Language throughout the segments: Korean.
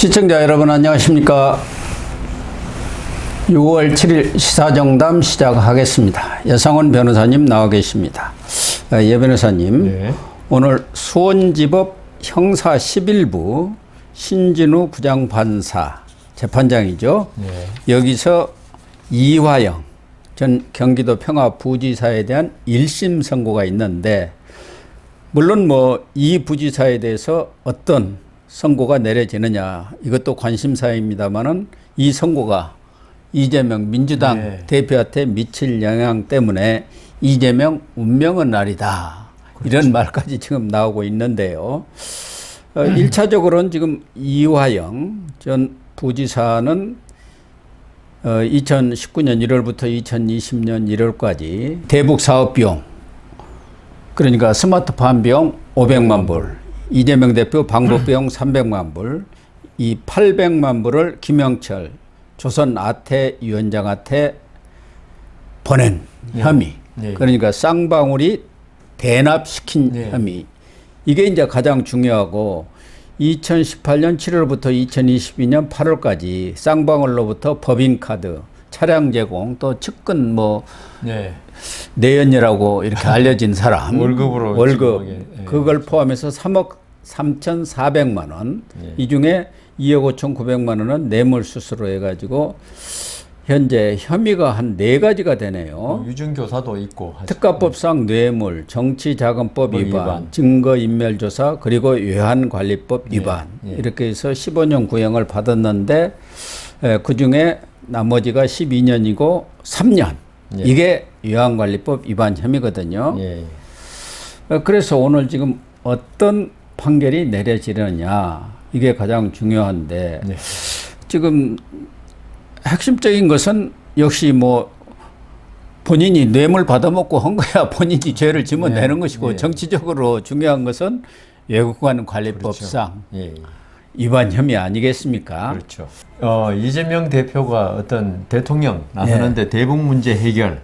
시청자 여러분 안녕하십니까. 6월 7일 시사정담 시작하겠습니다. 여상원 변호사님 나와 계십니다. 예 변호사님, 네. 오늘 수원지법 형사 11부 신진우 부장판사 재판장이죠. 네. 여기서 이화영 전 경기도 평화부지사에 대한 1심 선고가 있는데, 물론 뭐 이 부지사에 대해서 어떤 선고가 내려지느냐 이것도 관심사입니다만은, 이 선고가 이재명 민주당 네. 대표한테 미칠 영향 때문에 이재명 운명의 날이다. 그렇죠. 이런 말까지 지금 나오고 있는데요. 1차적으로는 지금 이화영 전 부지사는 2019년 1월부터 2020년 1월까지 대북 사업 비용, 그러니까 스마트폰 비용 500만 불, 이재명 대표 방북 비용 300만 불, 이 800만 불을 김영철 조선 아태 위원장한테 보낸 혐의. 네. 그러니까 쌍방울이 대납시킨 네. 혐의. 이게 이제 가장 중요하고, 2018년 7월부터 2022년 8월까지 쌍방울로부터 법인카드, 차량 제공, 또 측근 뭐 네. 내연녀라고 이렇게 알려진 사람 월급으로 월급 네. 그걸 포함해서 3억 3,400만 원, 네. 이 중에 2억 5,900만 원은 뇌물수수로 해가지고 현재 혐의가 한 4가지가 되네요. 유증교사도 있고, 특가법상 뇌물, 정치자금법 위반, 증거인멸조사, 그리고 외환관리법 위반. 네. 네. 이렇게 해서 15년 구형을 받았는데, 그중에 나머지가 12년이고 3년. 네. 이게 외환관리법 위반 혐의거든요. 네. 그래서 오늘 지금 어떤 판결이 내려지느냐, 이게 가장 중요한데, 네. 지금 핵심적인 것은 역시 뭐 본인이 뇌물 받아먹고 한 거야 본인이 죄를 지면 네. 되는 것이고, 네. 정치적으로 중요한 것은 외국관 관리법상 그렇죠. 예. 위반 혐의 아니겠습니까? 그렇죠. 이재명 대표가 어떤 대통령 나서는데 네. 대북 문제 해결,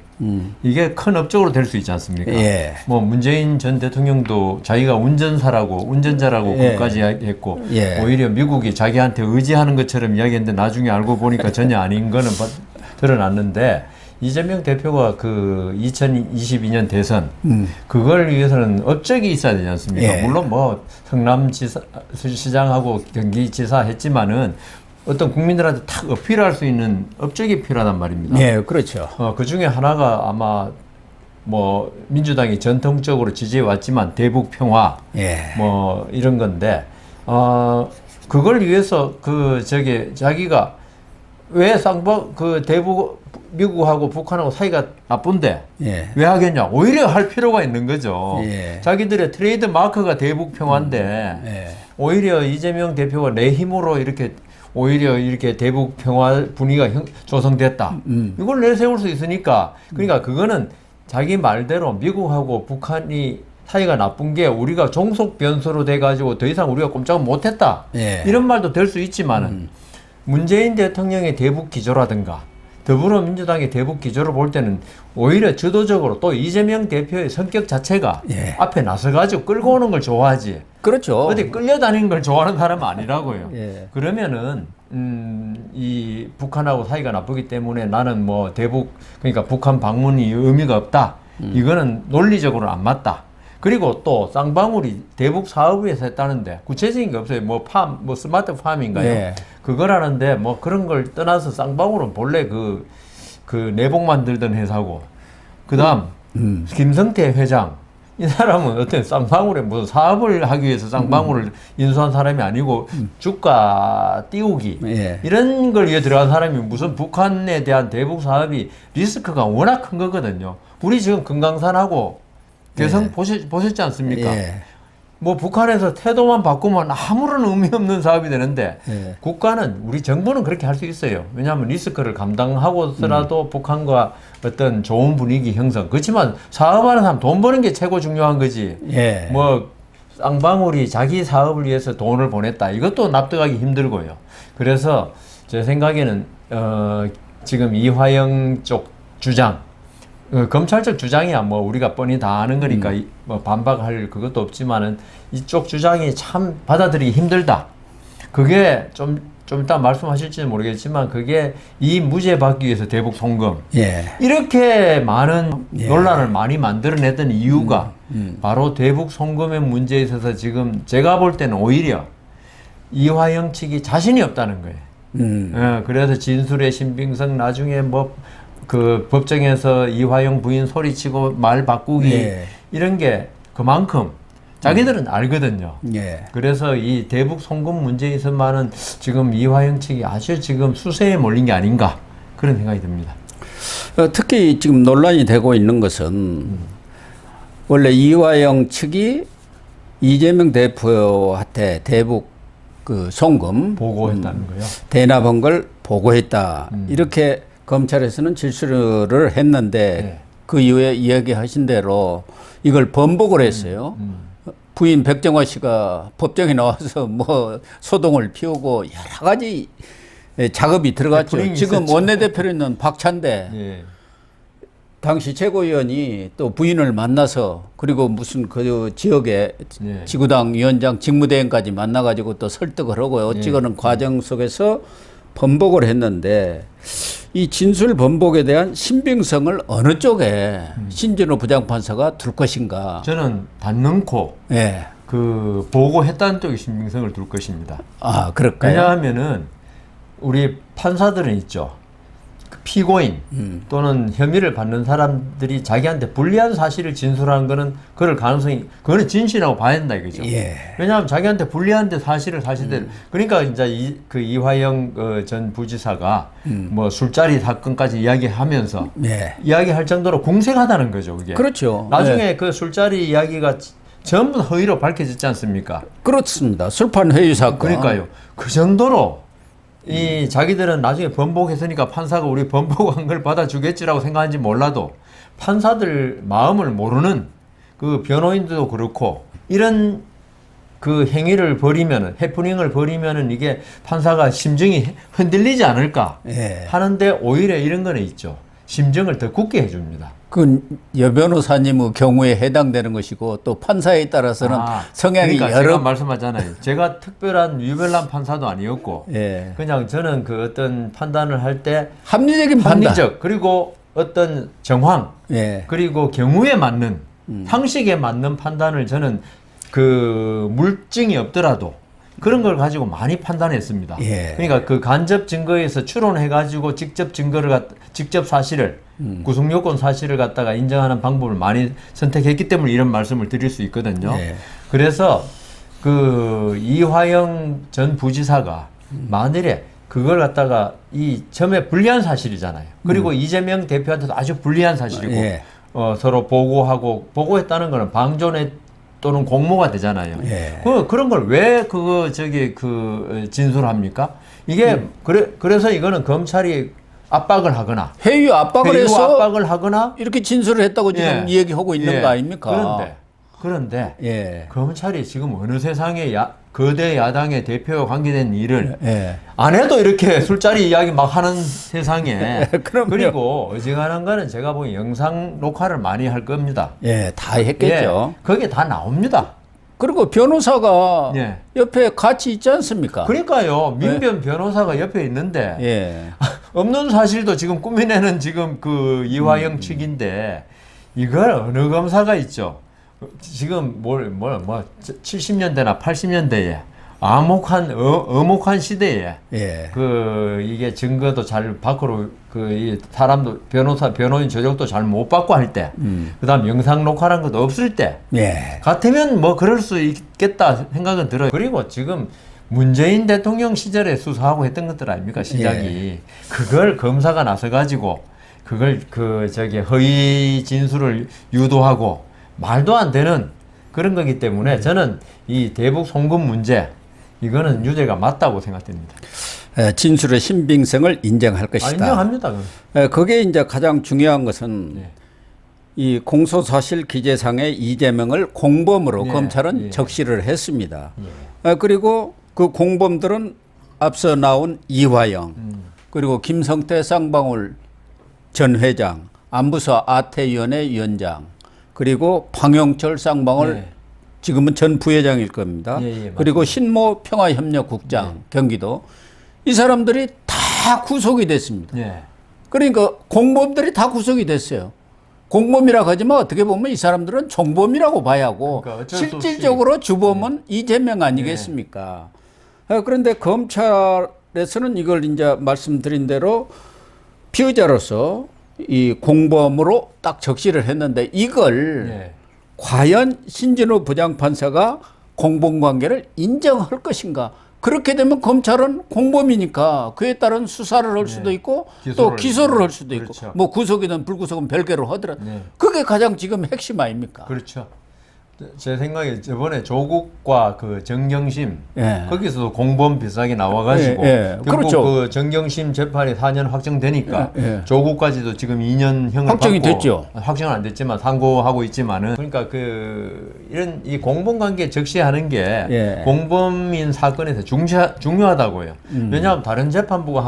이게 큰 업적으로 될 수 있지 않습니까? 예. 뭐 문재인 전 대통령도 자기가 운전자라고 예. 그까지 했고, 예. 오히려 미국이 자기한테 의지하는 것처럼 이야기했는데 나중에 알고 보니까 전혀 아닌 거는 드러났는데, 이재명 대표가 그 2022년 대선 그걸 위해서는 업적이 있어야 되지 않습니까? 예. 물론 뭐 성남시장하고 경기지사 했지만은 어떤 국민들한테 탁 어필할 수 있는 업적이 필요하단 말입니다. 네, 그렇죠. 그 중에 하나가 아마 뭐 민주당이 전통적으로 지지해 왔지만 대북 평화, 예. 뭐 이런 건데, 그걸 위해서 자기가 왜 미국하고 북한하고 사이가 나쁜데 예. 왜 하겠냐? 오히려 할 필요가 있는 거죠. 예. 자기들의 트레이드 마크가 대북 평화인데 예. 오히려 이재명 대표가 내 힘으로 오히려 이렇게 대북 평화 분위기가 조성됐다. 이걸 내세울 수 있으니까, 그러니까 그거는 자기 말대로 미국하고 북한이 사이가 나쁜 게 우리가 종속 변수로 돼가지고 더 이상 우리가 꼼짝을 못했다. 예. 이런 말도 될 수 있지만은 문재인 대통령의 대북 기조라든가 더불어민주당의 대북 기조를 볼 때는 오히려 주도적으로, 또 이재명 대표의 성격 자체가 예. 앞에 나서가지고 끌고 오는 걸 좋아하지. 그렇죠. 어디 끌려다니는 걸 좋아하는 사람은 아니라고요. 예. 그러면은 이 북한하고 사이가 나쁘기 때문에 나는 뭐 그러니까 북한 방문이 의미가 없다. 이거는 논리적으로는 안 맞다. 그리고 또 쌍방울이 대북 사업위에서 했다는데 구체적인 게 없어요. 뭐 스마트팜인가요? 네. 그거라는데 뭐 그런 걸 떠나서 쌍방울은 본래 그 내복 만들던 회사고, 그다음 김성태 회장, 이 사람은 어떤 쌍방울에 무슨 사업을 하기 위해서 쌍방울을 인수한 사람이 아니고 주가 띄우기 예. 이런 걸 위해 들어간 사람이 무슨 북한에 대한 대북 사업이 리스크가 워낙 큰 거거든요. 우리 지금 금강산하고 개성 예. 보셨지 않습니까? 예. 뭐 북한에서 태도만 바꾸면 아무런 의미 없는 사업이 되는데 예. 국가는, 우리 정부는 그렇게 할 수 있어요. 왜냐하면 리스크를 감당하고서라도 북한과 어떤 좋은 분위기 형성. 그렇지만 사업하는 사람 돈 버는 게 최고 중요한 거지. 예. 뭐 쌍방울이 자기 사업을 위해서 돈을 보냈다, 이것도 납득하기 힘들고요. 그래서 제 생각에는 지금 이화영 쪽 주장, 검찰적 주장이야 뭐 우리가 뻔히 다 아는 거니까 뭐 반박할 그것도 없지만은 이쪽 주장이 참 받아들이기 힘들다. 그게 좀 이따 말씀하실지는 모르겠지만 그게 이 무죄 받기 위해서 대북 송금 이렇게 많은 논란을 많이 만들어냈던 이유가 바로 대북 송금의 문제에 있어서 지금 제가 볼 때는 오히려 이화영 측이 자신이 없다는 거예요. 그래서 진술의 신빙성 나중에 뭐 그 법정에서 이화영 부인 소리치고 말 바꾸기 이런 게 그만큼 자기들은 알거든요. 그래서 이 대북 송금 문제에 있어서만은 지금 이화영 측이 아주 지금 수세에 몰린 게 아닌가 그런 생각이 듭니다. 특히 지금 논란이 되고 있는 것은 원래 이화영 측이 이재명 대표한테 대북 그 송금 보고했다는 거요. 대납한 걸 보고했다. 이렇게 검찰에서는 질수를 했는데 그 이후에 이야기하신 대로 이걸 번복을 했어요. 부인 백정화 씨가 법정에 나와서 뭐 소동을 피우고 여러 가지 작업이 들어갔죠. 지금 원내대표로 있는 박찬대 당시 최고위원이 또 부인을 만나서 그리고 무슨 그 지역의 지구당 위원장 직무대행까지 만나가지고 또 설득을 하고 어찌거는 과정 속에서 번복을 했는데 이 진술 번복에 대한 신빙성을 어느 쪽에 신진호 부장판사가 둘 것인가? 저는 단능코 그 보고했다는 쪽에 신빙성을 둘 것입니다. 아, 그럴까요? 왜냐하면은 우리 판사들은 있죠. 그 피고인 또는 혐의를 받는 사람들이 자기한테 불리한 사실을 진술하는 거는 그럴 가능성이 그거는 진실이라고 봐야 된다 이거죠. 왜냐하면 자기한테 불리한데 사실대로 그러니까 이제 그 이화영 전 부지사가 뭐 술자리 사건까지 이야기하면서 이야기할 정도로 궁색하다는 거죠. 그게. 그렇죠. 나중에 그 술자리 이야기가 전부 허위로 밝혀졌지 않습니까? 그렇습니다. 술판 회유 사건. 그러니까요. 그 정도로 이 자기들은 나중에 번복했으니까 판사가 우리 번복한 걸 받아주겠지라고 생각하는지 몰라도 판사들 마음을 모르는 그 변호인들도 그렇고 이런 그 행위를 벌이면은 해프닝을 벌이면은 이게 판사가 심정이 흔들리지 않을까 하는데 오히려 이런 거는 있죠. 심정을 더 굳게 해줍니다. 그 여 변호사님의 경우에 해당되는 것이고 또 판사에 따라서는 성향이 그러니까 여러 제가 말씀하잖아요. 제가 특별한 유별난 판사도 아니었고 그냥 저는 그 어떤 판단을 할 때 합리적인 합리적 그리고 어떤 정황 그리고 경우에 맞는 상식에 맞는 판단을 저는 그 물증이 없더라도 그런 걸 가지고 많이 판단했습니다. 그러니까 그 간접 증거에서 추론해가지고 직접 사실을 구속요건 사실을 갖다가 인정하는 방법을 많이 선택했기 때문에 이런 말씀을 드릴 수 있거든요. 그래서 그 이화영 전 부지사가 만일에 그걸 갖다가 이 처음에 불리한 사실이잖아요. 그리고 이재명 대표한테도 아주 불리한 사실이고 서로 보고했다는 거는 방존에 또는 공모가 되잖아요. 그런 걸 왜 진술합니까? 이게 그래서 이거는 검찰이 압박을 하거나 회유 압박을 해서 압박을 하거나 이렇게 진술을 했다고 지금 이야기하고 있는 거 아닙니까? 그런데 검찰이 지금 어느 세상에 거대 야당의 대표와 관계된 일을 안 해도 이렇게 술자리 이야기 막 하는 세상에 그리고 어지간한 거는 제가 보기엔 영상 녹화를 많이 할 겁니다. 다 했겠죠. 거기에 다 나옵니다. 그리고 변호사가 옆에 같이 있지 않습니까? 그러니까요. 민변 변호사가 옆에 있는데 없는 사실도 지금 꾸며내는 지금 그 이화영 측인데 이걸 어느 검사가 있죠. 지금 70년대나 80년대에 엄혹한 시대에 이게 증거도 잘 밖으로 이 사람도 변호인 조력도 잘 못 받고 할 때, 그다음 영상 녹화라는 것도 없을 때 같으면 뭐 그럴 수 있겠다 생각은 들어요. 그리고 지금 문재인 대통령 시절에 수사하고 했던 것들 아닙니까 시작이. 그걸 검사가 나서 가지고 그걸 허위 진술을 유도하고 말도 안 되는 그런 거기 때문에 저는 이 대북 송금 문제 이거는 유죄가 맞다고 생각됩니다. 진술의 신빙성을 인정할 것이다. 인정합니다. 그게 이제 가장 중요한 것은 이 공소사실 기재상의 이재명을 공범으로 검찰은 적시를 했습니다. 그리고 그 공범들은 앞서 나온 이화영 그리고 김성태 쌍방울 전 회장, 안부서 아태위원회 위원장 그리고 방영철 쌍방울 지금은 전 부회장일 겁니다. 예, 그리고 신모 평화협력국장 경기도 이 사람들이 다 구속이 됐습니다. 예. 그러니까 공범들이 다 구속이 됐어요. 공범이라고 하지만 어떻게 보면 이 사람들은 정범이라고 봐야 하고 그러니까 어쩔 수 없이. 실질적으로 주범은 이재명 아니겠습니까? 그런데 검찰에서는 이걸 이제 말씀드린 대로 피의자로서 이 공범으로 딱 적시를 했는데 이걸 예. 과연 신진우 부장판사가 공범관계를 인정할 것인가? 그렇게 되면 검찰은 공범이니까 그에 따른 수사를 할 수도 있고 또 기소를 할 수도 있고 그렇죠. 뭐 구속이든 불구속은 별개로 하더라도 네. 그게 가장 지금 핵심 아닙니까? 그렇죠. 제 생각에 저번에 조국과 그 정경심 예. 거기서도 공범 비슷하게 나와가지고 예, 예. 결국 그렇죠. 그 정경심 재판이 4년 확정되니까 예, 예. 조국까지도 지금 2년형을 확정이 받고 됐죠. 확정은 안 됐지만 상고하고 있지만은 그러니까 그 이런 이 공범관계 적시하는 게 예. 공범인 사건에서 중요하다고요. 왜냐하면 다른 재판부가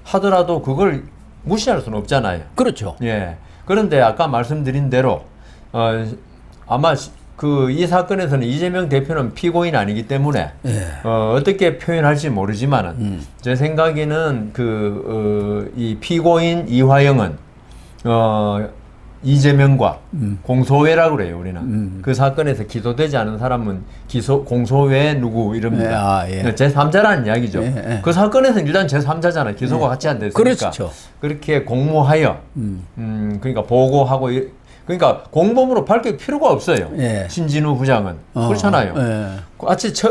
하더라도 그걸 무시할 수는 없잖아요. 그렇죠. 예. 그런데 아까 말씀드린 대로 아마 그 이 사건에서는 이재명 대표는 피고인 아니기 때문에 어떻게 표현할지 모르지만은 제 생각에는 이 피고인 이화영은 이재명과 공소외라고 그래요 우리는 그 사건에서 기소되지 않은 사람은 공소외 누구 이럽니다. 예. 제3자라는 이야기죠. 예. 그 사건에서는 일단 제3자잖아요. 기소가 같이 안 됐으니까. 그렇죠. 그렇게 공모하여 그러니까 보고하고 그러니까 공범으로 밝힐 필요가 없어요. 예. 신진우 부장은 그렇잖아요. 예.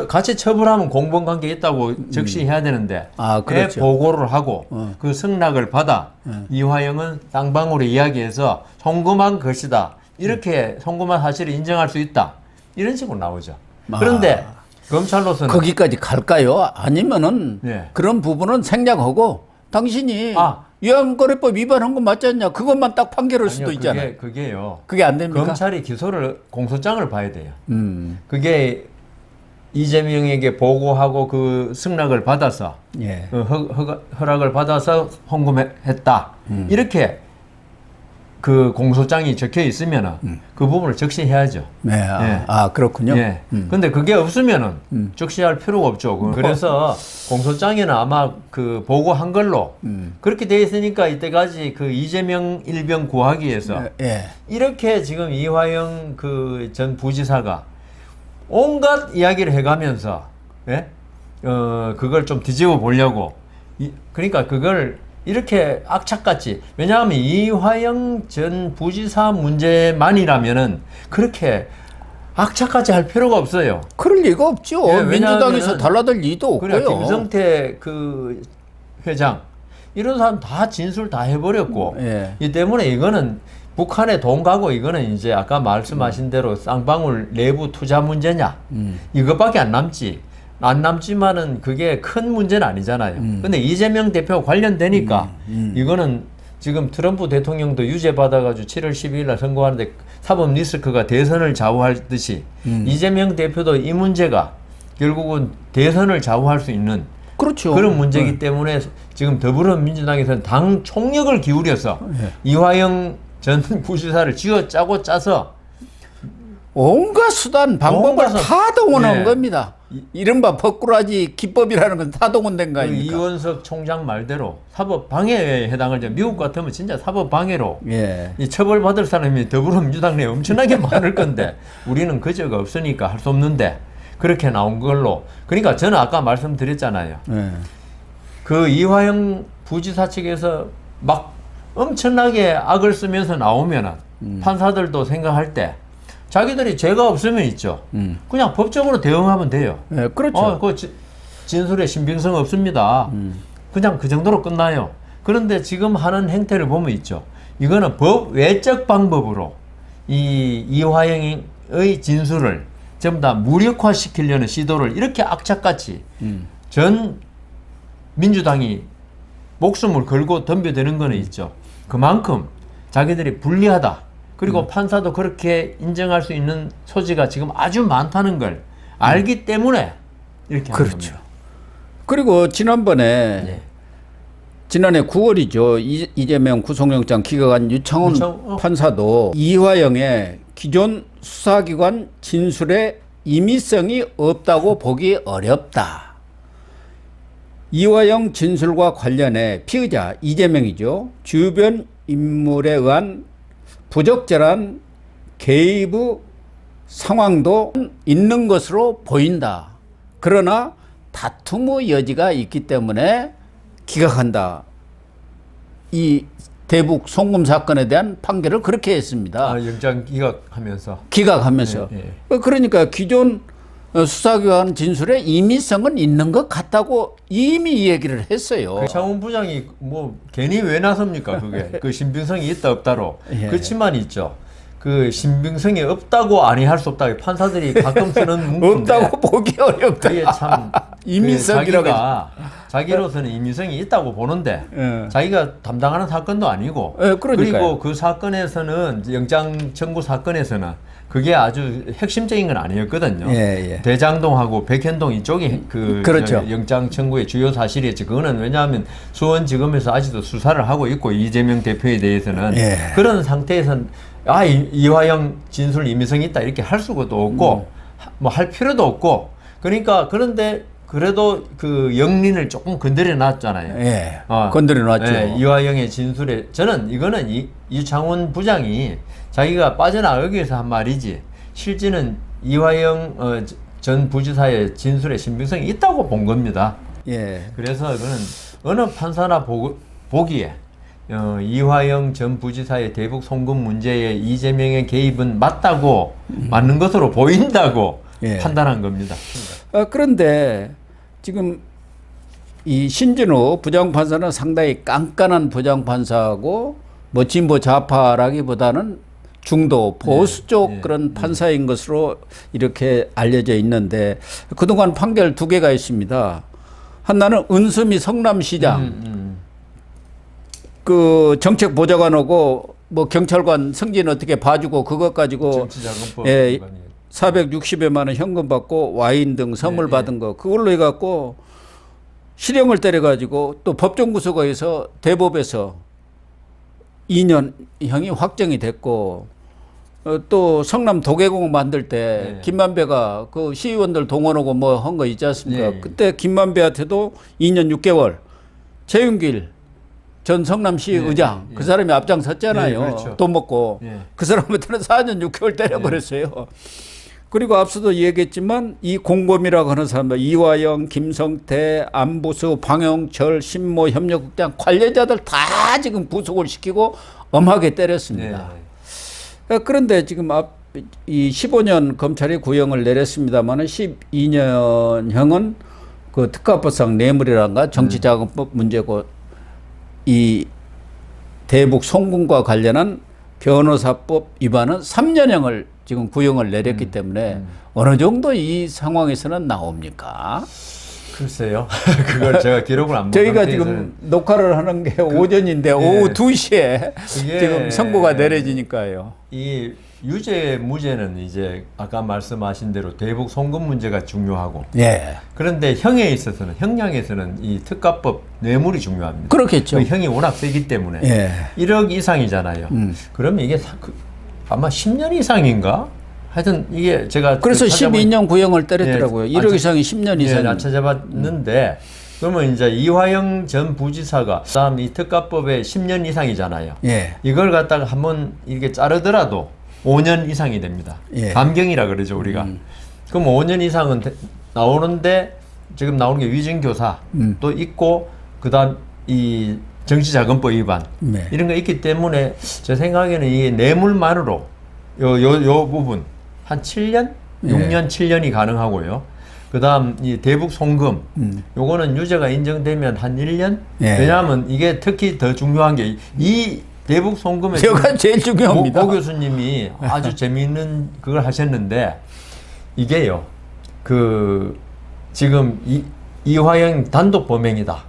같이 처벌하면 공범 관계 있다고 적시해야 되는데 그렇죠. 보고를 하고 그 승낙을 받아 이화영은 쌍방울에 이야기해서 송금한 것이다. 이렇게 송금한 사실을 인정할 수 있다. 이런 식으로 나오죠. 그런데 검찰로서는 거기까지 갈까요? 아니면은 예. 그런 부분은 생략하고 당신이 위안거래법 위반한 거 맞지 않냐? 그것만 딱 판결할 수도 있잖아요. 그게요. 그게 안 됩니까? 검찰이 공소장을 봐야 돼요. 그게 이재명에게 보고하고 그 승낙을 받아서 예. 허락을 받아서 헌금했다. 이렇게 그 공소장이 적혀 있으면은 그 부분을 적시해야죠. 네. 예. 그렇군요. 예. 근데 그게 없으면은 적시할 필요가 없죠. 그래서 공소장에는 아마 그 보고한 걸로 그렇게 돼 있으니까 이때까지 그 이재명 일병 구하기 위해서 예. 이렇게 지금 이화영 그 전 부지사가 온갖 이야기를 해가면서 예? 그걸 좀 뒤집어 보려고 그러니까 그걸 이렇게 악착같이 왜냐하면 이화영 전 부지사 문제만이라면은 그렇게 악착같이 할 필요가 없어요. 그럴 리가 없죠. 예, 민주당에서 달라들 리도 없고요. 그래 김성태 그 회장 이런 사람 다 진술 다 해버렸고 예. 이 때문에 이거는 북한에 돈 가고 이거는 이제 아까 말씀하신 대로 쌍방울 내부 투자 문제냐 이것밖에 안 남지만은 그게 큰 문제는 아니잖아요. 근데 이재명 대표가 관련되니까 이거는 지금 트럼프 대통령도 유죄 받아가지고 7월 12일 날 선고하는데 사법 리스크가 대선을 좌우하듯이 이재명 대표도 이 문제가 결국은 대선을 좌우할 수 있는 그렇죠. 그런 문제이기 때문에 지금 더불어민주당에서는 당 총력을 기울여서 이화영 전 부지사를 쥐어짜고 짜서 온갖 수단 방법을 다 동원한 네. 겁니다. 이른바 법꾸라지 기법이라는 건 다 동원된 거 그 아닙니까? 이원석 총장 말대로 사법 방해에 해당하죠. 미국 같으면 진짜 사법 방해로 예. 이 처벌받을 사람이 더불어민주당 내에 엄청나게 많을 건데 우리는 그저가 없으니까 할 수 없는데 그렇게 나온 걸로 그러니까 저는 아까 말씀드렸잖아요. 예. 그 이화영 부지사 측에서 막 엄청나게 악을 쓰면서 나오면은 판사들도 생각할 때 자기들이 죄가 없으면 있죠. 그냥 법적으로 대응하면 돼요. 예, 그렇죠. 그 진술에 신빙성 없습니다. 그냥 그 정도로 끝나요. 그런데 지금 하는 행태를 보면 있죠. 이거는 외적 방법으로 이화영의 진술을 전부 다 무력화시키려는 시도를 이렇게 악착같이 전 민주당이 목숨을 걸고 덤벼드는 거는 있죠. 그만큼 자기들이 불리하다. 그리고 판사도 그렇게 인정할 수 있는 소지가 지금 아주 많다는 걸 알기 때문에 이렇게 하는 그렇죠. 겁니다. 그리고 지난번에 네. 지난해 9월이죠. 이재명 구속영장 기각한 유창훈 판사도 이화영의 기존 수사기관 진술에 임의성이 없다고 보기 어렵다. 이화영 진술과 관련해 피의자 이재명이죠. 주변 인물에 의한 부적절한 개입의 상황도 있는 것으로 보인다. 그러나 다툼의 여지가 있기 때문에 기각한다. 이 대북 송금 사건에 대한 판결을 그렇게 했습니다. 영장 기각하면서. 기각하면서. 네, 그러니까 기존 수사기관 진술에 임의성은 있는 것 같다고 이미 이 얘기를 했어요. 배창훈 부장이 뭐 괜히 왜 나섭니까? 그게 그 신빙성이 있다 없다로. 예. 그렇지만 있죠. 그 신빙성이 없다고 아니할 수 없다. 판사들이 가끔 쓰는 문구인데 없다고 보기 어렵다. 그게 참 임의성이라고 자기로서는 임의성이 있다고 보는데 예. 자기가 담당하는 사건도 아니고 예, 그러니까요. 그리고 그 사건에서는 영장 청구 사건에서는 그게 아주 핵심적인 건 아니었거든요. 예, 예. 대장동하고 백현동 이쪽이 그렇죠. 영장 청구의 주요 사실이었지. 그거는 왜냐하면 수원지검에서 아직도 수사를 하고 있고 이재명 대표에 대해서는 예. 그런 상태에서는 이화영 진술 임의성이 있다 이렇게 할 수도 없고 뭐 할 필요도 없고 그러니까 그런데 그래도 그 영린을 조금 건드려 놨잖아요. 예. 건드려 놨죠. 예, 이화영의 진술에 저는 이거는 유창훈 부장이 자기가 빠져나가기 위해서 한 말이지 실제는 이화영 전 부지사의 진술에 신빙성이 있다고 본 겁니다. 예. 그래서 이거는 어느 판사나 보기에 이화영 전 부지사의 대북 송금 문제에 이재명의 개입은 맞다고 맞는 것으로 보인다고 예. 판단한 겁니다. 그런데 지금 이 신진우 부장판사는 상당히 깐깐한 부장판사고 뭐 진보 좌파라기보다는 중도 보수 쪽 그런 판사인 것으로 이렇게 알려져 있는데 그동안 판결 두 개가 있습니다. 하나는 은수미 성남시장 그 정책 보좌관하고 뭐 경찰관 승진 어떻게 봐주고 그것 가지고 정치자금법 예, 460여만 원 현금 받고 와인 등 선물 받은 거 그걸로 해갖고 실형을 때려가지고 또 법정구속에서 대법에서 2년형이 확정이 됐고 또 성남 도계공 만들 때 김만배가 그 시의원들 동원하고 뭐 한 거 있지 않습니까? 그때 김만배한테도 2년 6개월 최윤길 전 성남시 의장 그 사람이 앞장섰잖아요. 그렇죠. 돈 먹고 그 사람한테는 4년 6개월 때려버렸어요. 그리고 앞서도 얘기했지만 이 공범이라고 하는 사람들 이화영, 김성태, 안보수, 방영철, 신모 협력국장 관련자들 다 지금 구속을 시키고 엄하게 때렸습니다. 그런데 지금 이 15년 검찰이 구형을 내렸습니다만 12년형은 그 특가법상 뇌물이란가 정치자금법 문제고 이 대북 송금과 관련한 변호사법 위반은 3년형을 지금 구형을 내렸기 때문에 어느 정도 이 상황에서는 나옵니까? 글쎄요. 그걸 제가 기록을 안 저희가 지금 녹화를 하는 게 오전인데 오후 2시에 지금 선고가 내려지니까요. 이 유죄 무죄는 이제 아까 말씀하신 대로 대북 송금 문제가 중요하고 그런데 형에 있어서는 형량에서는 이 특가법 뇌물이 중요합니다. 그렇겠죠. 그 형이 워낙 세기 때문에 1억 이상이잖아요. 그러면 이게 아마 10년 이상인가? 하여튼 이게 제가 그래서 12년 구형을 때렸더라고요. 1억 이상이 10년 이상. 안 찾아봤는데 그러면 이제 이화영 전 부지사가 그다음 이 특가법에 10년 이상이잖아요. 이걸 갖다가 한번 이렇게 자르더라도 5년 이상이 됩니다. 감경이라 그러죠 우리가. 그럼 5년 이상은 나오는데 지금 나오는 게 위증교사 또 있고 그다음 이 정치자금법 위반 이런 거 있기 때문에 제 생각에는 이 뇌물만으로 요 부분 한 7년, 6년, 7년이 가능하고요. 그다음 이 대북 송금 요거는 유죄가 인정되면 한 1년. 왜냐하면 이게 특히 더 중요한 게 이 대북 송금에 제가 제일 중요합니다. 모 교수님이 아주 재미있는 그걸 하셨는데 이게요. 그 지금 이화영 단독 범행이다.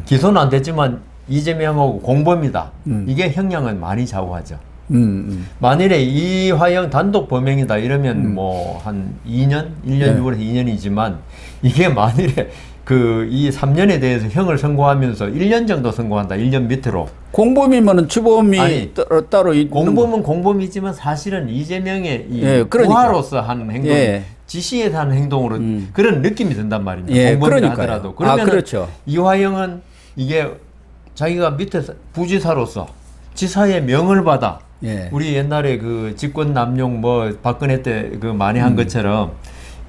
기소는 안 됐지만 이재명하고 공범이다. 이게 형량은 많이 좌우하죠. 만일에 이화영 단독 범행이다 이러면 뭐 한 2년, 1년 6월에 2년이지만 이게 만일에 그 이 3년에 대해서 형을 선고하면서 1년 정도 선고한다. 1년 밑으로. 공범이면은 주범이 아니, 따로 있는 공범은 공범이지만 사실은 이재명의 이 예, 그러니까. 부하로서 하는 행동, 예. 지시에서 하는 행동으로 그런 느낌이 든단 말입니다. 예, 공범이라 그러니까요. 하더라도. 아, 그러면 그렇죠. 이화영은 이게 자기가 밑에 부지사로서 지사의 명을 받아 예. 우리 옛날에 그 직권 남용 뭐 박근혜 때 그 많이 음. 한 것처럼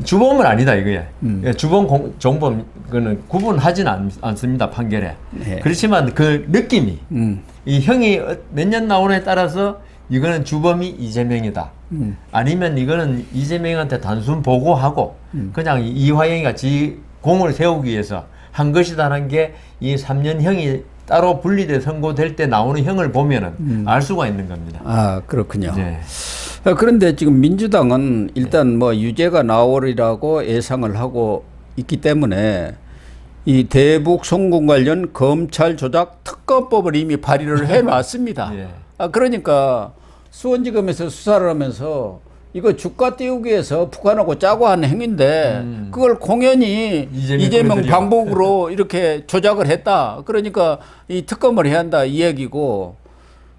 주범은 아니다 이거야. 예, 주범 정범 그는 구분하진 않습니다 판결에. 예. 그렇지만 그 느낌이 음. 이 형이 몇 년 나오냐에 따라서 이거는 주범이 이재명이다. 아니면 이거는 이재명한테 단순 보고하고 그냥 이화영이가 지 공을 세우기 위해서 한 것이다라는 게 이 3년 형이 따로 분리돼 선고될 때 나오는 형을 보면은 알 수가 있는 겁니다. 아, 그렇군요. 네. 그런데 지금 민주당은 일단 뭐 유죄가 나오리라고 예상을 하고 있기 때문에 이 대북 송금 관련 검찰 조작 특검법을 이미 발의를 해놨습니다. 예. 아, 그러니까 수원지검에서 수사를 하면서 이거 주가 띄우기 위해서 북한하고 짜고 한 행위인데 그걸 공연히 이재명 그래들이요. 방법으로 이렇게 조작을 했다. 그러니까 이 특검을 해야 한다 이 얘기고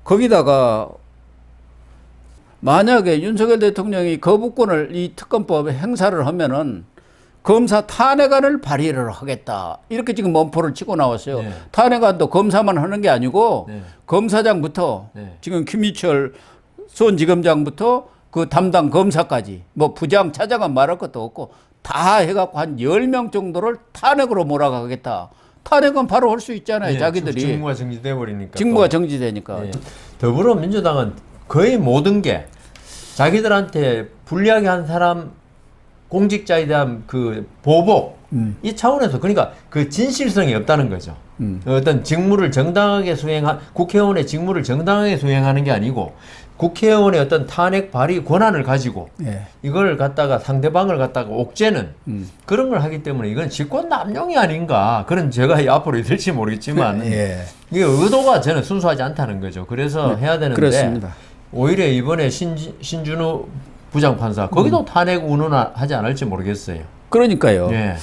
거기다가 만약에 윤석열 대통령이 거부권을 이 특검법에 행사를 하면은 검사 탄핵안을 발의를 하겠다. 이렇게 지금 몸포를 치고 나왔어요. 네. 탄핵안도 검사만 하는 게 아니고 네. 검사장부터 네. 지금 김희철 수원지검장부터 그 담당 검사까지 뭐 부장 차장은 말할 것도 없고 다 해갖고 한 10명 정도를 탄핵으로 몰아가겠다. 탄핵은 바로 할 수 있잖아요. 예, 자기들이. 직무가 정지돼 버리니까. 직무가 정지되니까. 예. 더불어민주당은 거의 모든 게 자기들한테 불리하게 한 사람 공직자에 대한 그 보복 이 차원에서 그러니까 그 진실성이 없다는 거죠. 어떤 직무를 정당하게 수행한 국회의원의 직무를 정당하게 수행하는 게 아니고 국회의원의 어떤 탄핵 발의 권한을 가지고 예. 이걸 갖다가 상대방을 갖다가 옥죄는 그런 걸 하기 때문에 이건 직권 남용이 아닌가 그런 제가 앞으로 있을지 모르겠지만 예. 이게 의도가 저는 순수하지 않다는 거죠. 그래서 해야 되는데 그렇습니다. 오히려 이번에 신준우 부장판사 거기도 탄핵 운운하지 않을지 모르겠어요. 그러니까요. 예.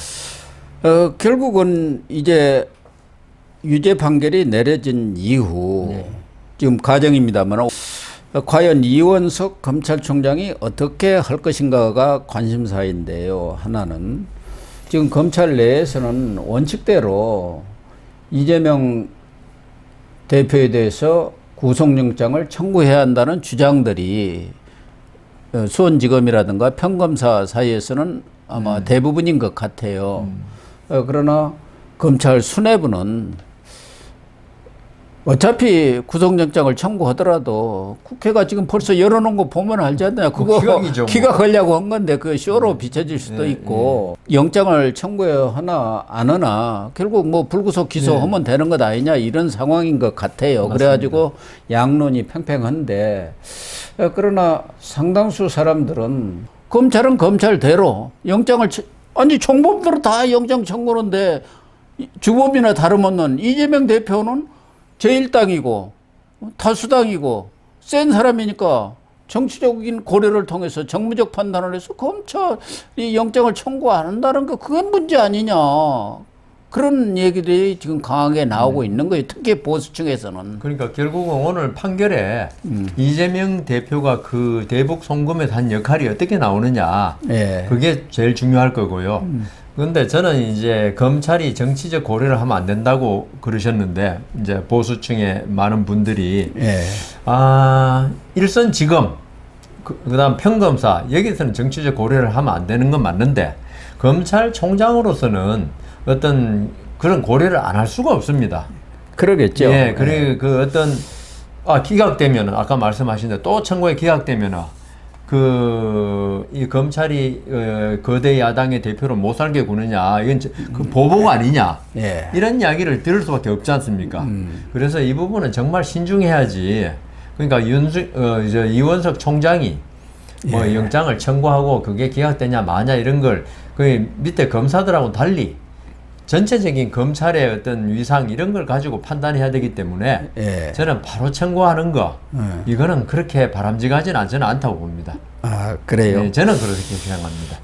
결국은 이제 유죄 판결이 내려진 이후 네. 지금 가정입니다만 과연 이원석 검찰총장이 어떻게 할 것인가가 관심사인데요. 하나는 지금 검찰 내에서는 원칙대로 이재명 대표에 대해서 구속영장을 청구해야 한다는 주장들이 수원지검이라든가 평검사 사이에서는 아마 대부분인 것 같아요. 그러나 검찰 수뇌부는 어차피 구속영장을 청구하더라도 국회가 지금 벌써 열어놓은 거 보면 알지 않나요? 그거 기각이죠, 뭐. 기각하려고 한 건데 그 쇼로 비춰질 수도 있고 영장을 청구하나 안 하나 결국 뭐 불구속 기소하면 되는 것 아니냐 이런 상황인 것 같아요. 맞습니다. 그래가지고 양론이 팽팽한데 그러나 상당수 사람들은 검찰은 검찰대로 영장을 아니 총범들은 다 영장 청구하는데 주범이나 다름없는 이재명 대표는 제1당이고 다수당이고 센 사람이니까 정치적인 고려를 통해서 정무적 판단을 해서 검찰이 영장을 청구 안 한다는 거 그건 문제 아니냐 그런 얘기들이 지금 강하게 나오고 있는 거예요. 특히 보수층에서는. 그러니까 결국은 오늘 판결에 이재명 대표가 그 대북 송금에서 한 역할이 어떻게 나오느냐 예. 그게 제일 중요할 거고요. 그런데 저는 이제 검찰이 정치적 고려를 하면 안 된다고 그러셨는데 이제 보수층의 많은 분들이 예. 일선지검 그다음 평검사 여기서는 정치적 고려를 하면 안 되는 건 맞는데 검찰총장으로서는 어떤 그런 고려를 안 할 수가 없습니다. 그러겠죠. 예, 그리고 그 어떤 기각되면은 아까 말씀하신 대로 또 청구에 기각되면은 이 검찰이 거대 야당의 대표로 못 살게 구느냐 이건 그 보복 아니냐 예. 이런 이야기를 들을 수밖에 없지 않습니까? 그래서 이 부분은 정말 신중해야지. 그러니까 이원석 총장이 뭐 예. 영장을 청구하고 그게 기각되냐 마냐 이런 걸 그 밑에 검사들하고 달리 전체적인 검찰의 어떤 위상 이런 걸 가지고 판단해야 되기 때문에 예. 저는 바로 청구하는 거 이거는 그렇게 바람직하지는 않지는 않다고 봅니다. 아, 그래요. 네, 저는 그렇게 생각합니다.